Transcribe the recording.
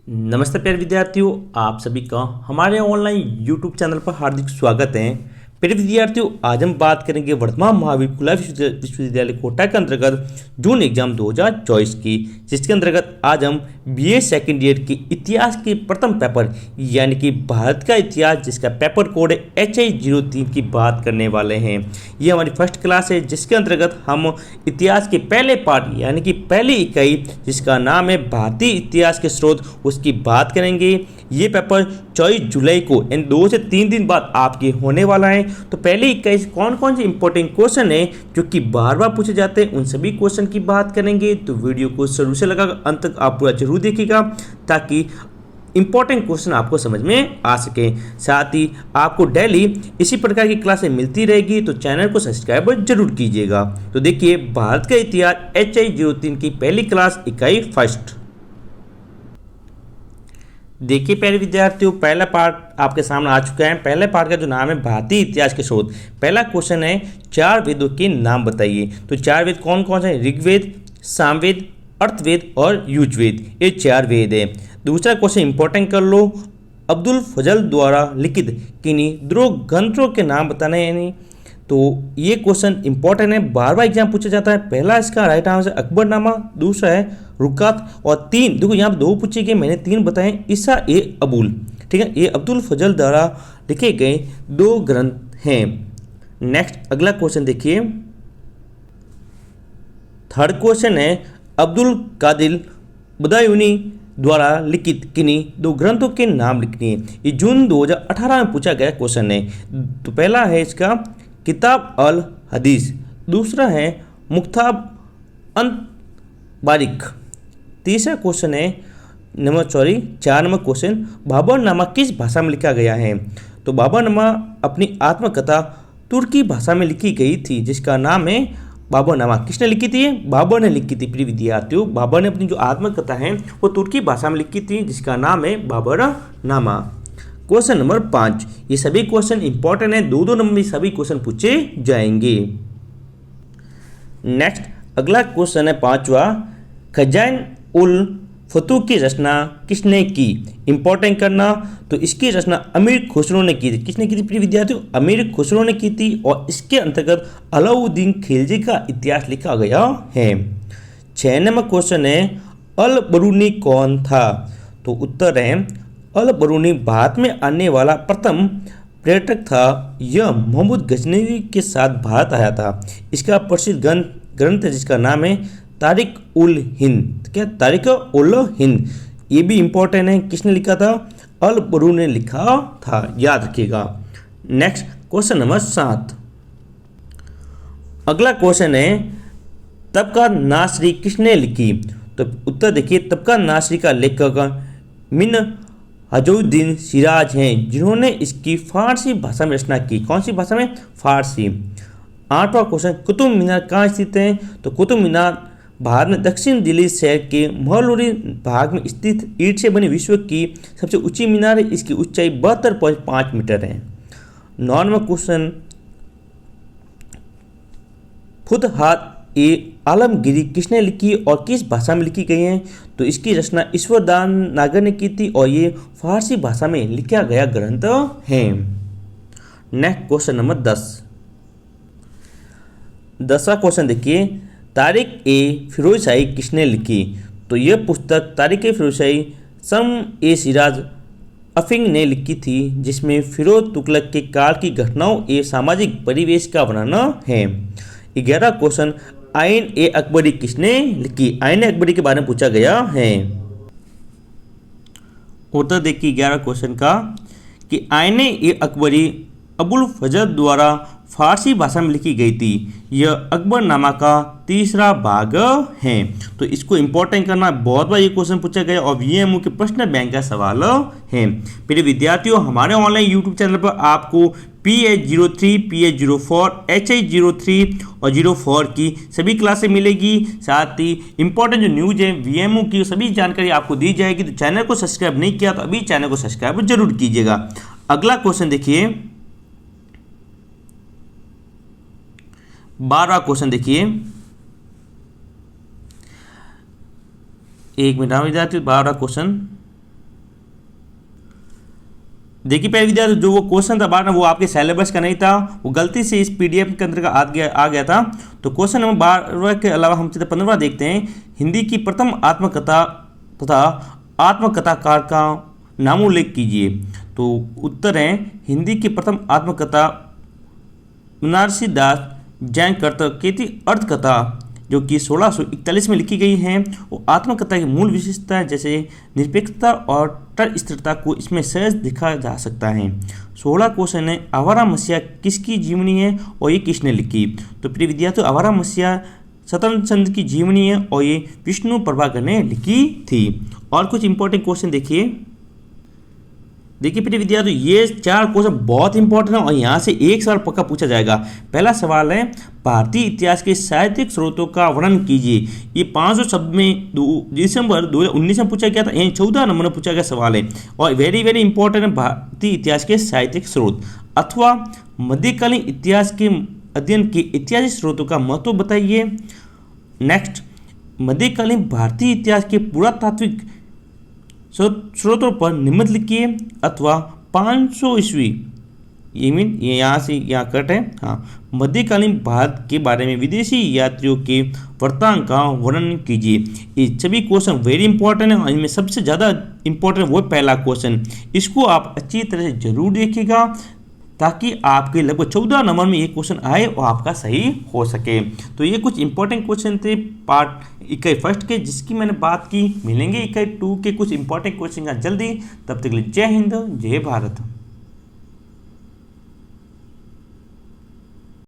नमस्ते प्यारे विद्यार्थियों, आप सभी का हमारे ऑनलाइन यूट्यूब चैनल पर हार्दिक स्वागत है। प्यारे विद्यार्थियों, आज हम बात करेंगे वर्धमान महावीर खुला विश्वविद्यालय कोटा के अंतर्गत जून एग्जाम 2024 की, जिसके अंतर्गत आज हम बीए सेकेंड ईयर के इतिहास के प्रथम पेपर यानी कि भारत का इतिहास, जिसका पेपर कोड है HI03 की बात करने वाले हैं। ये हमारी फर्स्ट क्लास है, जिसके अंतर्गत हम इतिहास के पहले पार्ट यानी कि पहली इकाई, जिसका नाम है भारतीय इतिहास के स्रोत, उसकी बात करेंगे। ये पेपर 24 जुलाई को इन 2 से 3 दिन बाद आपके होने वाला है। तो पहले इक्कीस कौन कौन से इंपॉर्टेंट क्वेश्चन है जो कि बार बार पूछे जाते हैं, उन सभी क्वेश्चन की बात करेंगे। तो वीडियो को शुरू से लगा अंत तक आप पूरा जरूर देखिएगा, ताकि इंपॉर्टेंट क्वेश्चन आपको समझ में आ सके। साथ ही आपको डेली इसी प्रकार की क्लासें मिलती रहेगी, तो चैनल को सब्सक्राइब जरूर कीजिएगा। तो देखिए, भारत का इतिहास HI03 की पहली क्लास इकाई फर्स्ट। देखिए प्यारे विद्यार्थियों, पहला पार्ट आपके सामने आ चुका है। पहले पार्ट का जो नाम है भारतीय इतिहास के स्रोत। पहला क्वेश्चन है, 4 वेदों के नाम बताइए। तो 4 वेद कौन कौन से? ऋग्वेद, सामवेद, अर्थवेद और युजवेद, ये 4 वेद है। दूसरा क्वेश्चन इंपॉर्टेंट कर लो, अब्दुल फजल द्वारा लिखित किन्हीं ध्रुव ग्रंथों के नाम बताने हैं। तो ये क्वेश्चन इंपॉर्टेंट है, बार बार एग्जाम पूछा जाता है। पहला इसका राइट आंसर अकबरनामा, दूसरा है रुकात, और 3 देखो यहाँ 2 पूछे गए, मैंने 3 बताए, ईसा ए अबुल। ठीक है, ये अब्दुल फजल द्वारा लिखे गए 2 ग्रंथ हैं। नेक्स्ट अगला क्वेश्चन देखिए, थर्ड क्वेश्चन है, अब्दुल कादिर बदायूनी द्वारा लिखित किन्हीं 2 ग्रंथों के नाम लिखने हैं। ये जून 2018 में पूछा गया क्वेश्चन है। तो पहला है इसका किताब अल हदीस, दूसरा है मुख्ताब अन बारिक, तीसरा क्वेश्चन है नंबर 4 नंबर क्वेश्चन, बाबरनामा किस भाषा में लिखा गया है। तो बाबरनामा अपनी आत्मकथा तुर्की भाषा में लिखी गई थी, जिसका नाम है बाबरनामा। किसने लिखी थी? बाबर ने लिखी थी। प्रिय विद्यार्थियों, बाबर ने अपनी जो आत्मकथा है वो तुर्की भाषा में लिखी थी, जिसका नाम है बाबरनामा। क्वेश्चन नंबर 5, ये सभी क्वेश्चन इंपॉर्टेंट है, 2-2 नंबर में सभी क्वेश्चन पूछे जाएंगे। नेक्स्ट अगला क्वेश्चन है 5वां, खजाइन उल फतूह की रचना किसने की? इंपॉर्टेंट करना। तो इसकी रचना अमीर खुसरो ने की थी। किसने की थी प्रिय विद्यार्थियों? अमीर खुसरो ने की थी, और इसके अंतर्गत अलाउद्दीन खिलजी का इतिहास लिखा गया है। 6 नंबर क्वेश्चन है, अल बरूनी कौन था? तो उत्तर है, अल बरूनी भारत में आने वाला प्रथम पर्यटक था। यह मोहम्मद गजनवी के साथ भारत आया था। इसका प्रसिद्ध ग्रंथ है, जिसका नाम है तारिक उल हिंद। क्या? तारिक उल हिंद। ये भी इंपॉर्टेंट है, किसने लिखा था? अल बरूनी ने लिखा था, याद रखिएगा। नेक्स्ट क्वेश्चन नंबर 7, अगला क्वेश्चन है, तबका नासरी किसने लिखी? तो उत्तर देखिए, तबका नासरी का लेखक मिन हजउद्दीन सिराज हैं, जिन्होंने इसकी फारसी भाषा में रचना की। कौन सी भाषा में? फारसी। 8वां क्वेश्चन, कुतुब मीनार कहाँ स्थित है? तो कुतुब मीनार भारत में दक्षिण दिल्ली शहर के महलूरी भाग में स्थित ईंट से बनी विश्व की सबसे ऊंची मीनार है। इसकी ऊंचाई 72.5 मीटर है। 9वां क्वेश्चन, फुतहात ए आलमगीरी किसने लिखी और किस भाषा में लिखी गई है? तो इसकी रचना ईश्वरदान नागर ने की थी, और ये फारसी भाषा में लिखा गया ग्रंथ है। नेक्स्ट क्वेश्चन नंबर 10वां क्वेश्चन देखिए, तारिक ए फिरोजशाही किसने लिखी? तो यह पुस्तक तारिक ए फिरोजशाही सम ए सिराज अफिंग ने लिखी थी, जिसमें फिरोज तुगलक के काल की घटनाओं एवं सामाजिक परिवेश का वर्णन है। 11वां क्वेश्चन, आइन ए अकबरी किसने लिखी? आइन ए अकबरी के बारे में पूछा गया है। उत्तर देखिए 11 क्वेश्चन का, कि आइन ए अकबरी अबुल फजल द्वारा फारसी भाषा में लिखी गई थी। यह अकबरनामा का 3रा भाग है। तो इसको इंपॉर्टेंट करना, बहुत बार ये क्वेश्चन पूछा गया और VMO के प्रश्न बैंक का सवाल है। मेरे विद्यार्थियों, हमारे ऑनलाइन यूट्यूब चैनल पर आपको PH03, PH04, HI03 और 04 की सभी क्लासें मिलेगी। साथ ही इंपॉर्टेंट जो न्यूज है VMO की सभी जानकारी आपको दी जाएगी। तो चैनल को सब्सक्राइब नहीं किया तो अभी चैनल को सब्सक्राइब जरूर कीजिएगा। अगला क्वेश्चन देखिए, 12वां क्वेश्चन देखिए, एक मिनट विद्यार्थी, 12वां क्वेश्चन, देखिए पहले विद्यार्थी जो वो क्वेश्चन था बारह वो आपके सिलेबस का नहीं था, वो गलती से इस पीडीएफ के अंदर आ गया था। तो क्वेश्चन नंबर 12 के अलावा हम सीधे 15वां देखते हैं। हिंदी की प्रथम आत्मकथा तथा आत्मकथाकार का नामोल्लेख कीजिए। तो उत्तर है हिंदी की प्रथम आत्मकथा बनारसी दास जैन कर्तकेती अर्थकथा जो कि 1641 में लिखी गई है। वो आत्मकथा की मूल विशेषता जैसे निरपेक्षता और तटस्थता को इसमें सहज दिखा जा सकता है। 16 क्वेश्चन है आवारा मसीहा किसकी जीवनी है और ये किसने लिखी। तो प्रिय विद्यार्थियों आवारा मसीहा सतन चंद की जीवनी है और ये विष्णु प्रभाकर ने लिखी थी। और कुछ इंपॉर्टेंट क्वेश्चन देखिए प्रिय विद्यार्थी ये 4 क्वेश्चन बहुत इंपॉर्टेंट है और यहाँ से एक सवाल पक्का पूछा जाएगा। पहला सवाल है भारतीय इतिहास के साहित्यिक स्रोतों का वर्णन कीजिए। ये 500 शब्द में दिसंबर 2019 में पूछा गया था, यही 14 नंबर में पूछा गया सवाल है। और वेरी वेरी इंपॉर्टेंट है भारतीय इतिहास के साहित्यिक स्रोत अथवा मध्यकालीन इतिहास के अध्ययन के ऐतिहासिक स्रोतों का महत्व बताइए। नेक्स्ट मध्यकालीन भारतीय इतिहास के पुरातात्विक स्रोतों पर निबंध लिखिए अथवा 500 ईस्वी ये यहाँ से यहाँ कट है। हाँ मध्यकालीन भारत के बारे में विदेशी यात्रियों के वृत्तांत का वर्णन कीजिए। ये सभी क्वेश्चन वेरी इंपॉर्टेंट है और इनमें सबसे ज़्यादा इंपॉर्टेंट वो पहला क्वेश्चन, इसको आप अच्छी तरह से जरूर देखिएगा ताकि आपके लगभग 14 नंबर में ये क्वेश्चन आए और आपका सही हो सके। तो ये कुछ इंपॉर्टेंट क्वेश्चन थे पार्ट इकाई फर्स्ट के जिसकी मैंने बात की। मिलेंगे इकाई 2 के कुछ इंपॉर्टेंट क्वेश्चन का जल्दी, तब तक के लिए जय हिंद जय भारत।